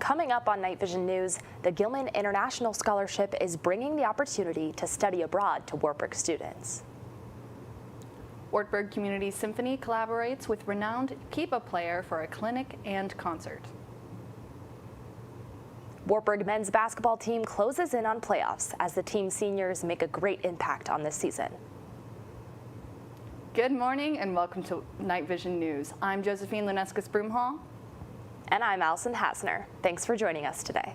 Coming up on Night Vision News, the Gilman International Scholarship is bringing the opportunity to study abroad to Wartburg students. Wartburg Community Symphony collaborates with renowned Kipa player for a clinic and concert. Wartburg men's basketball team closes in on playoffs as the team seniors make a great impact on this season. Good morning and welcome to Night Vision News. I'm Josephine Lunescas-Broomhall. And I'm Allison Hasner. Thanks for joining us today.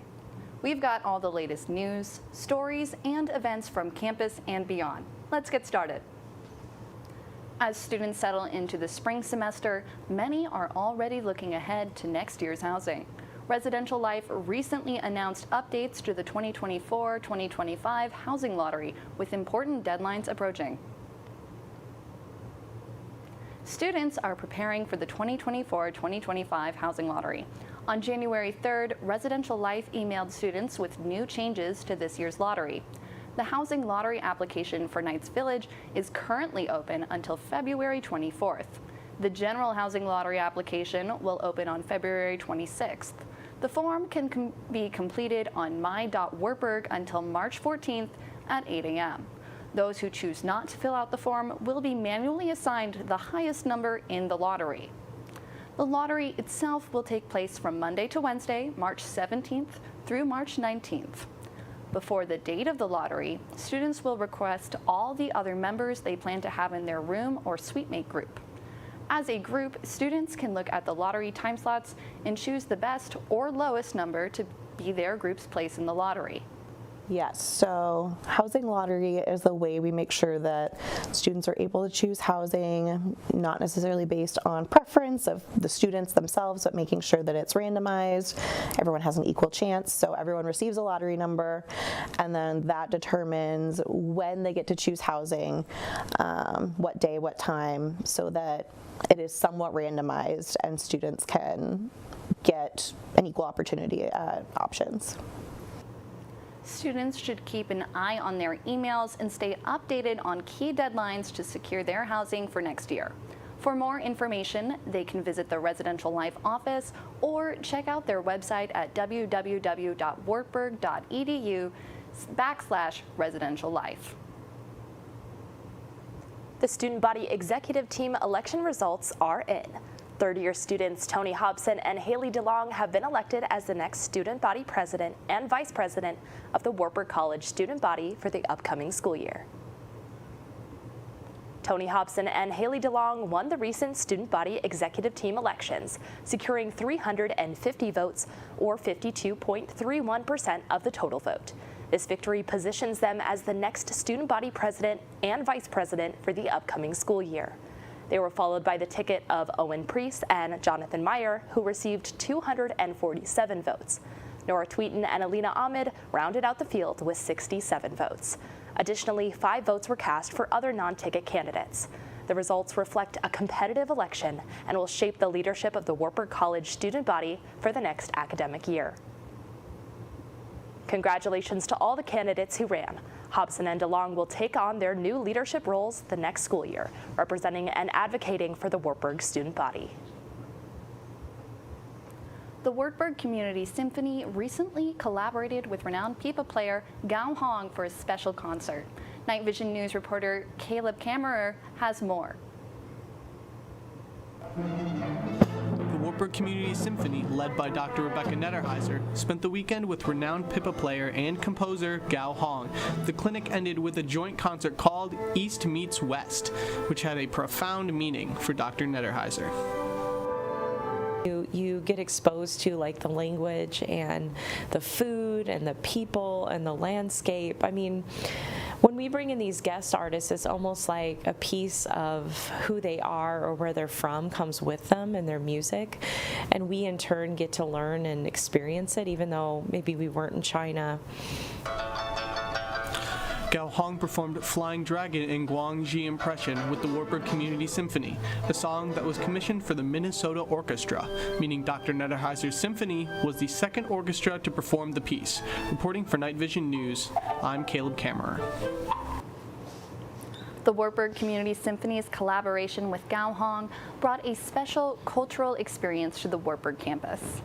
We've got all the latest news, stories, and events from campus and beyond. Let's get started. As students settle into the spring semester, many are already looking ahead to next year's housing. Residential Life recently announced updates to the 2024-2025 housing lottery with important deadlines approaching. Students are preparing for the 2024-2025 housing lottery. On January 3rd, Residential Life emailed students with new changes to this year's lottery. The housing lottery application for Knights Village is currently open until February 24th. The general housing lottery application will open on February 26th. The form can be completed on my.wartburg until March 14th at 8 a.m. Those who choose not to fill out the form will be manually assigned the highest number in the lottery. The lottery itself will take place from Monday to Wednesday, March 17th through March 19th. Before the date of the lottery, students will request all the other members they plan to have in their room or suitemate group. As a group, students can look at the lottery time slots and choose the best or lowest number to be their group's place in the lottery. Yes, so housing lottery is the way we make sure that students are able to choose housing, not necessarily based on preference of the students themselves, but making sure that it's randomized, everyone has an equal chance, so everyone receives a lottery number, and then that determines when they get to choose housing, what day, what time, so that it is somewhat randomized and students can get an equal opportunity options. Students should keep an eye on their emails and stay updated on key deadlines to secure their housing for next year. For more information, they can visit the Residential Life office or check out their website at www.wartburg.edu/residentiallife. The student body executive team election results are in. Third-year students Tony Hobson and Haley DeLong have been elected as the next student body president and vice president of the Wartburg College student body for the upcoming school year. Tony Hobson and Haley DeLong won the recent student body executive team elections, securing 350 votes, or 52.31% of the total vote. This victory positions them as the next student body president and vice president for the upcoming school year. They were followed by the ticket of Owen Priest and Jonathan Meyer, who received 247 votes. Nora Tweeten and Alina Ahmed rounded out the field with 67 votes. Additionally, 5 votes were cast for other non-ticket candidates. The results reflect a competitive election and will shape the leadership of the Wartburg College student body for the next academic year. Congratulations to all the candidates who ran. Hobson and DeLong will take on their new leadership roles the next school year, representing and advocating for the Wartburg student body. The Wartburg Community Symphony recently collaborated with renowned Pipa player Gao Hong for a special concert. Night Vision News reporter Caleb Kammerer has more. The Wartburg Community Symphony, led by Dr. Rebecca Netterheiser, spent the weekend with renowned Pipa player and composer Gao Hong. The clinic ended with a joint concert called East Meets West, which had a profound meaning for Dr. Netterheiser. You get exposed to like the language and the food and the people and the landscape. I mean, when we bring in these guest artists, it's almost like a piece of who they are or where they're from comes with them and their music. And we in turn get to learn and experience it, even though maybe we weren't in China. Gao Hong performed Flying Dragon in Guangxi Impression with the Wartburg Community Symphony, a song that was commissioned for the Minnesota Orchestra, meaning Dr. Netterheiser's symphony was the second orchestra to perform the piece. Reporting for Night Vision News, I'm Caleb Kammerer. The Wartburg Community Symphony's collaboration with Gao Hong brought a special cultural experience to the Wartburg campus.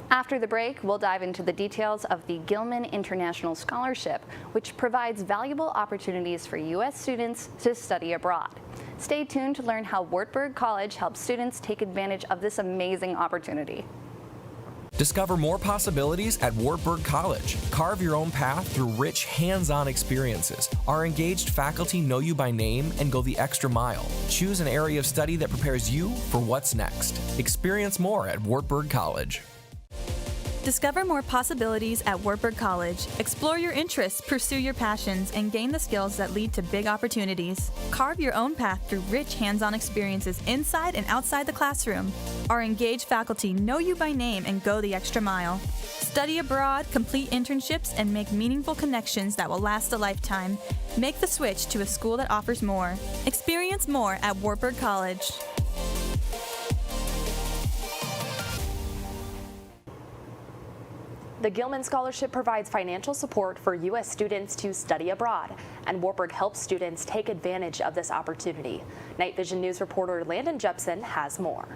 After the break, we'll dive into the details of the Gilman International Scholarship, which provides valuable opportunities for U.S. students to study abroad. Stay tuned to learn how Wartburg College helps students take advantage of this amazing opportunity. Discover more possibilities at Wartburg College. Carve your own path through rich, hands-on experiences. Our engaged faculty know you by name and go the extra mile. Choose an area of study that prepares you for what's next. Experience more at Wartburg College. Discover more possibilities at Wartburg College. Explore your interests, pursue your passions, and gain the skills that lead to big opportunities. Carve your own path through rich hands-on experiences inside and outside the classroom. Our engaged faculty know you by name and go the extra mile. Study abroad, complete internships, and make meaningful connections that will last a lifetime. Make the switch to a school that offers more. Experience more at Wartburg College. The Gilman Scholarship provides financial support for U.S. students to study abroad, and Wartburg helps students take advantage of this opportunity. Night Vision News reporter Landon Jepson has more.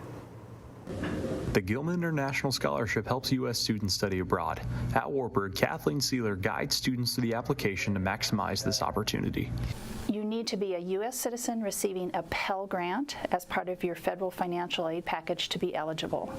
The Gilman International Scholarship helps U.S. students study abroad. At Wartburg, Kathleen Seeler guides students through the application to maximize this opportunity. You need to be a U.S. citizen receiving a Pell Grant as part of your federal financial aid package to be eligible.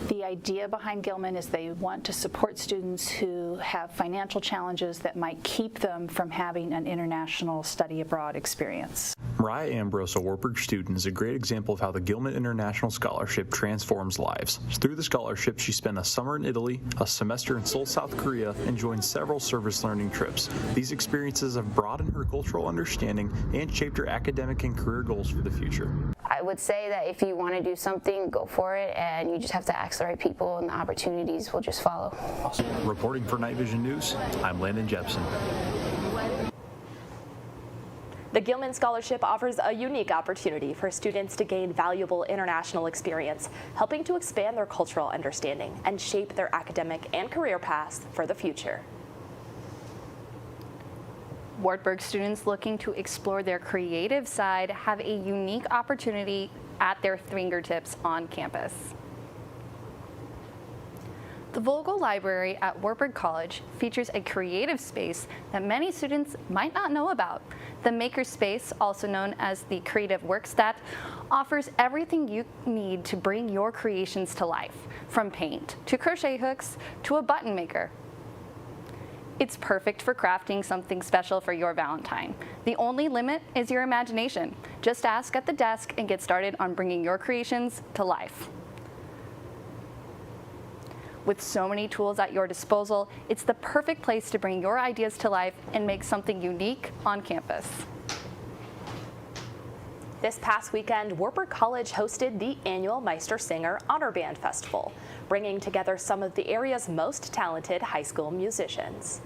The idea behind Gilman is they want to support students who have financial challenges that might keep them from having an international study abroad experience. Mariah Ambrose, a Wartburg student, is a great example of how the Gilman International Scholarship transforms lives. Through the scholarship, she spent a summer in Italy, a semester in Seoul, South Korea, and joined several service learning trips. These experiences have broadened her cultural understanding and shaped her academic and career goals for the future. I would say that if you want to do something, go for it, and you just have to ask the right people, and the opportunities will just follow. Reporting for Night Vision News, I'm Landon Jepson. The Gilman Scholarship offers a unique opportunity for students to gain valuable international experience, helping to expand their cultural understanding and shape their academic and career paths for the future. Wartburg students looking to explore their creative side have a unique opportunity at their fingertips on campus. The Vogel Library at Wartburg College features a creative space that many students might not know about. The Makerspace, also known as the Creative Workstat, offers everything you need to bring your creations to life, from paint to crochet hooks to a button maker. It's perfect for crafting something special for your Valentine. The only limit is your imagination. Just ask at the desk and get started on bringing your creations to life. With so many tools at your disposal, it's the perfect place to bring your ideas to life and make something unique on campus. This past weekend, Wartburg College hosted the annual Meistersinger Honor Band Festival, bringing together some of the area's most talented high school musicians.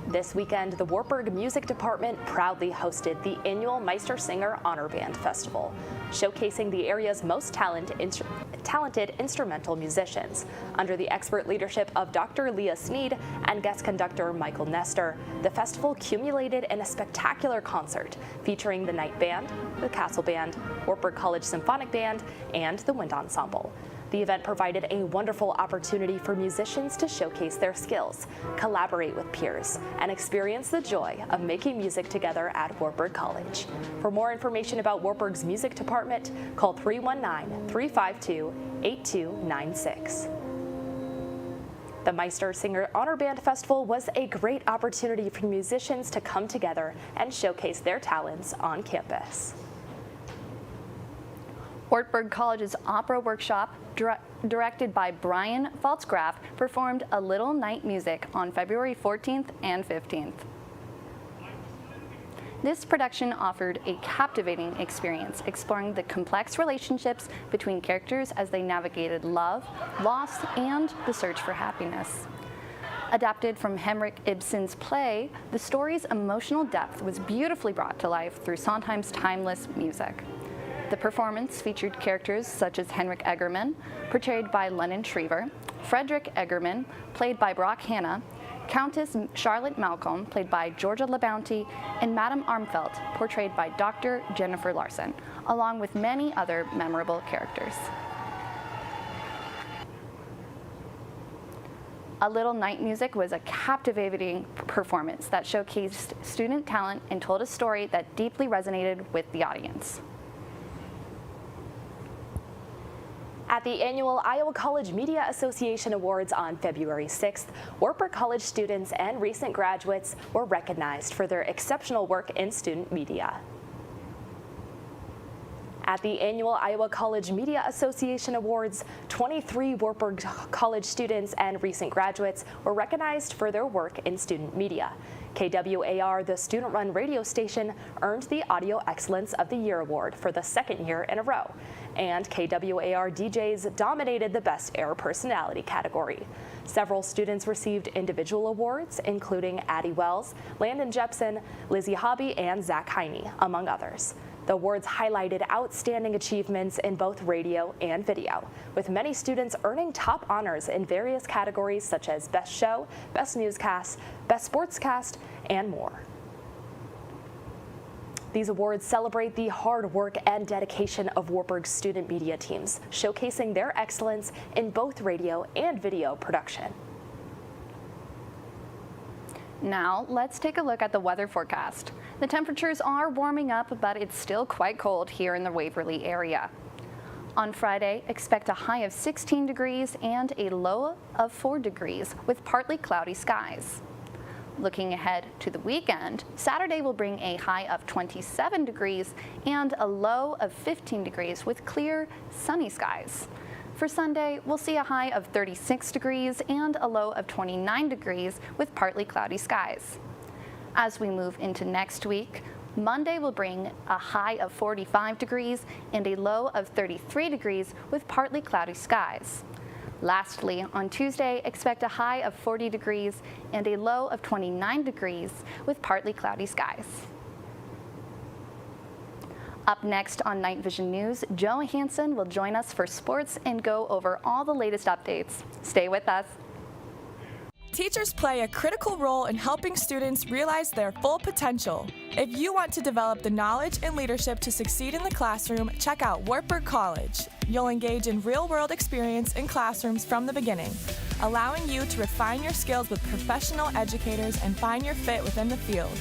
This weekend, the Wartburg Music Department proudly hosted the annual Meistersinger Honor Band Festival, showcasing the area's most talented instrumental musicians. Under the expert leadership of Dr. Leah Sneed and guest conductor Michael Nestor, the festival culminated in a spectacular concert featuring the Night Band, the Castle Band, Wartburg College Symphonic Band, and the Wind Ensemble. The event provided a wonderful opportunity for musicians to showcase their skills, collaborate with peers, and experience the joy of making music together at Wartburg College. For more information about Wartburg's music department, call 319-352-8296. The Meistersinger Honor Band Festival was a great opportunity for musicians to come together and showcase their talents on campus. Wartburg College's Opera Workshop, directed by Brian Faltzgraf, performed A Little Night Music on February 14th and 15th. This production offered a captivating experience, exploring the complex relationships between characters as they navigated love, loss, and the search for happiness. Adapted from Henrik Ibsen's play, the story's emotional depth was beautifully brought to life through Sondheim's timeless music. The performance featured characters such as Henrik Egerman, portrayed by Lennon Shriver, Frederick Egerman, played by Brock Hanna, Countess Charlotte Malcolm, played by Georgia LaBounty, and Madame Armfeldt, portrayed by Dr. Jennifer Larson, along with many other memorable characters. A Little Night Music was a captivating performance that showcased student talent and told a story that deeply resonated with the audience. At the annual Iowa College Media Association Awards on February 6th, Wartburg College students and recent graduates were recognized for their exceptional work in student media. At the annual Iowa College Media Association Awards, 23 Wartburg College students and recent graduates were recognized for their work in student media. KWAR, the student-run radio station, earned the Audio Excellence of the Year award for the second year in a row, and KWAR DJs dominated the Best Air Personality category. Several students received individual awards, including Addie Wells, Landon Jepson, Lizzie Hobby, and Zach Heine, among others. The awards highlighted outstanding achievements in both radio and video, with many students earning top honors in various categories such as Best Show, Best Newscast, Best Sportscast, and more. These awards celebrate the hard work and dedication of Wartburg's student media teams, showcasing their excellence in both radio and video production. Now, let's take a look at the weather forecast. The temperatures are warming up, but it's still quite cold here in the Waverly area. On Friday, expect a high of 16 degrees and a low of 4 degrees with partly cloudy skies. Looking ahead to the weekend, Saturday will bring a high of 27 degrees and a low of 15 degrees with clear, sunny skies. For Sunday, we'll see a high of 36 degrees and a low of 29 degrees with partly cloudy skies. As we move into next week, Monday will bring a high of 45 degrees and a low of 33 degrees with partly cloudy skies. Lastly, on Tuesday, expect a high of 40 degrees and a low of 29 degrees with partly cloudy skies. Up next on Night Vision News, Joe Hansen will join us for sports and go over all the latest updates. Stay with us. Teachers play a critical role in helping students realize their full potential. If you want to develop the knowledge and leadership to succeed in the classroom, check out Wartburg College. You'll engage in real-world experience in classrooms from the beginning, allowing you to refine your skills with professional educators and find your fit within the field.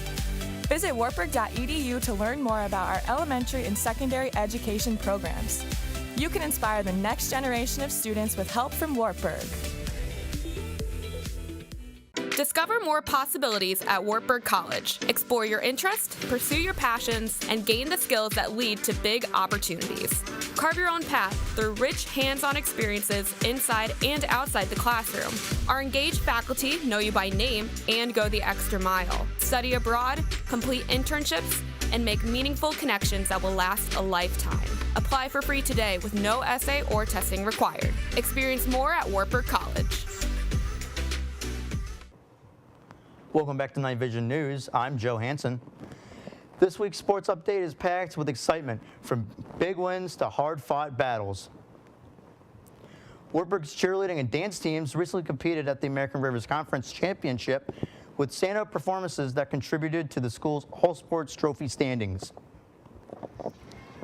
Visit wartburg.edu to learn more about our elementary and secondary education programs. You can inspire the next generation of students with help from Wartburg. Discover more possibilities at Wartburg College. Explore your interests, pursue your passions, and gain the skills that lead to big opportunities. Carve your own path through rich hands-on experiences inside and outside the classroom. Our engaged faculty know you by name and go the extra mile. Study abroad, complete internships, and make meaningful connections that will last a lifetime. Apply for free today with no essay or testing required. Experience more at Wartburg College. Welcome back to Night Vision News. I'm Joe Hansen. This week's sports update is packed with excitement, from big wins to hard-fought battles. Wartburg's cheerleading and dance teams recently competed at the American Rivers Conference Championship with standout performances that contributed to the school's All Sports Trophy standings.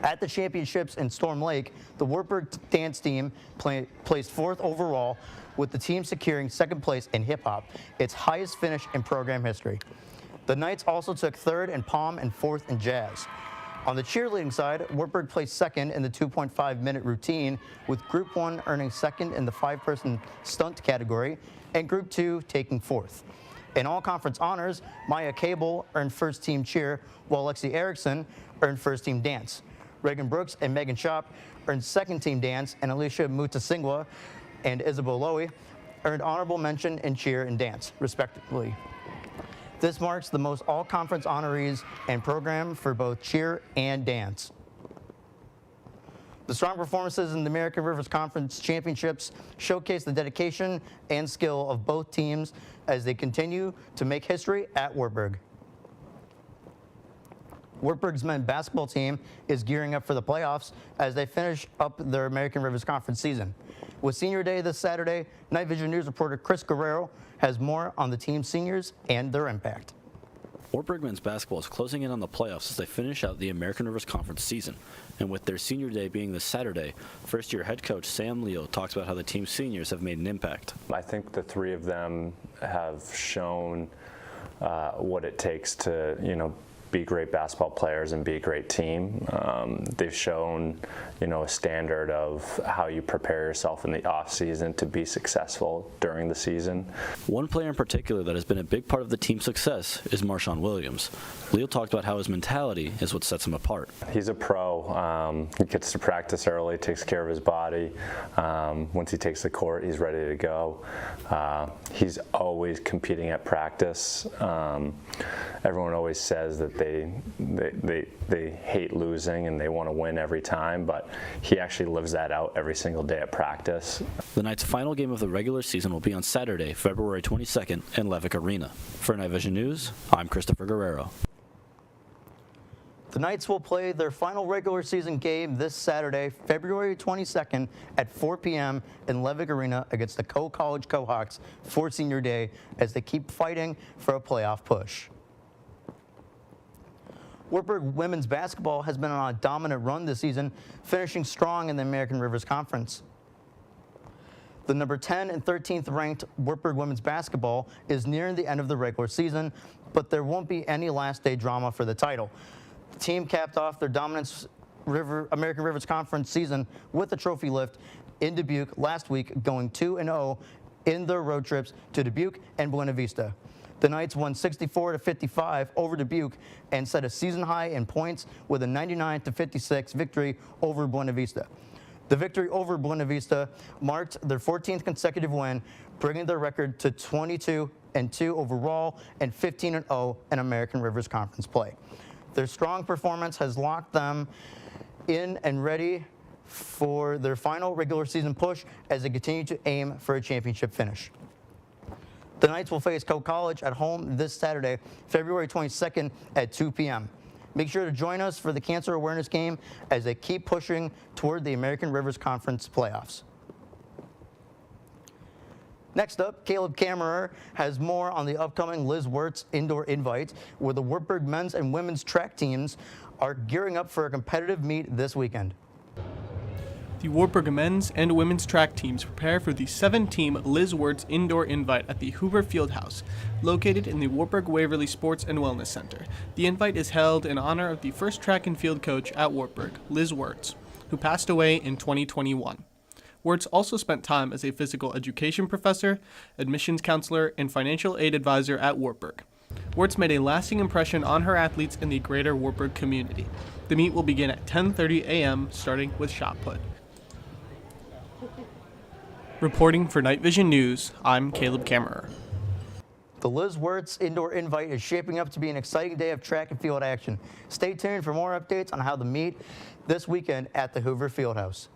At the championships in Storm Lake, the Wartburg dance team placed fourth overall, with the team securing second place in hip hop, its highest finish in program history. The Knights also took third in pom and fourth in jazz. On the cheerleading side, Wartburg placed second in the 2.5-minute routine, with Group 1 earning second in the 5-person stunt category, and Group 2 taking fourth. In all-conference honors, Maya Cable earned first-team cheer, while Lexi Erickson earned first-team dance. Reagan Brooks and Megan Shop earned second-team dance, and Alicia Mutasingwa and Isabel Lowy earned honorable mention in cheer and dance, respectively. This marks the most all-conference honorees and program for both cheer and dance. The strong performances in the American Rivers Conference Championships showcase the dedication and skill of both teams as they continue to make history at Wartburg. Wartburg's men's basketball team is gearing up for the playoffs as they finish up their American Rivers Conference season. With Senior Day this Saturday, Night Vision News reporter Chris Guerrero has more on the team's seniors and their impact. Wartburg men's basketball is closing in on the playoffs as they finish out the American Rivers Conference season. And with their senior day being this Saturday, first-year head coach Sam Leo talks about how the team's seniors have made an impact. I think the three of them have shown what it takes to, be great basketball players and be a great team. They've shown, a standard of how you prepare yourself in the off season to be successful during the season. One player in particular that has been a big part of the team's success is Marshawn Williams. Leo talked about how his mentality is what sets him apart. He's a pro. He gets to practice early, takes care of his body. Once he takes the court, he's ready to go. He's always competing at practice. Everyone always says that they hate losing and they want to win every time, but he actually lives that out every single day at practice. The Knights' final game of the regular season will be on Saturday, February 22nd in Levick Arena. For Night Vision News, I'm Christopher Guerrero. The Knights will play their final regular season game this Saturday, February 22nd at 4 p.m. in Levick Arena against the Co-College Cohawks for Senior Day as they keep fighting for a playoff push. Wartburg women's basketball has been on a dominant run this season, finishing strong in the American Rivers Conference. The number 10 and 13th ranked Wartburg women's basketball is nearing the end of the regular season, but there won't be any last day drama for the title. The team capped off their dominant American Rivers Conference season with a trophy lift in Dubuque last week, going 2-0 in their road trips to Dubuque and Buena Vista. The Knights won 64-55 over Dubuque and set a season high in points with a 99-56 victory over Buena Vista. The victory over Buena Vista marked their 14th consecutive win, bringing their record to 22-2 overall and 15-0 in American Rivers Conference play. Their strong performance has locked them in and ready for their final regular season push as they continue to aim for a championship finish. The Knights will face Co-College at home this Saturday, February 22nd at 2 p.m. Make sure to join us for the cancer awareness game as they keep pushing toward the American Rivers Conference playoffs. Next up, Caleb Kammerer has more on the upcoming Liz Wirtz Indoor Invite, where the Wartburg men's and women's track teams are gearing up for a competitive meet this weekend. The Wartburg men's and women's track teams prepare for the 7-team Liz Wirtz Indoor Invite at the Hoover Fieldhouse, located in the Wartburg Waverly Sports and Wellness Center. The invite is held in honor of the first track and field coach at Wartburg, Liz Wirtz, who passed away in 2021. Wirtz also spent time as a physical education professor, admissions counselor, and financial aid advisor at Wartburg. Wirtz made a lasting impression on her athletes in the greater Wartburg community. The meet will begin at 10:30 a.m., starting with shot put. Reporting for Night Vision News, I'm Caleb Kammerer. The Liz Wirtz Indoor Invite is shaping up to be an exciting day of track and field action. Stay tuned for more updates on how to meet this weekend at the Hoover Fieldhouse.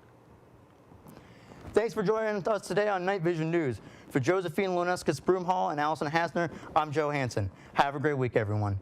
Thanks for joining us today on Night Vision News. For Josephine Lunescas Broomhall and Allison Hasner, I'm Joe Hansen. Have a great week, everyone.